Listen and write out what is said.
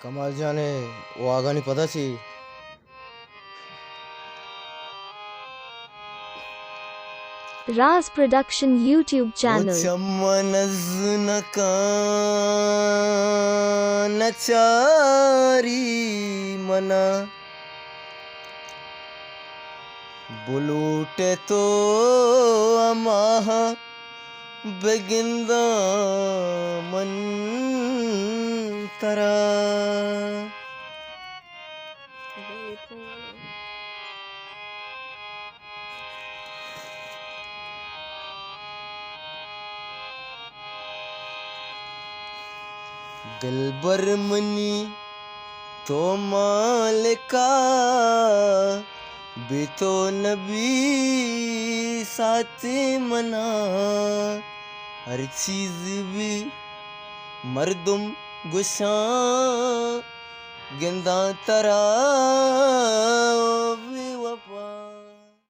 कमाल जाने वो आगा नहीं पता सी। Raz Production YouTube वो channel. चमन का नचारी मना बुलूटे तो अमाह बेगिंदा मन तरा दिलबर मनी तो मालिका भी तो नबी साथ मना हर चीज भी मर्दुम गुशा गिंदा तरा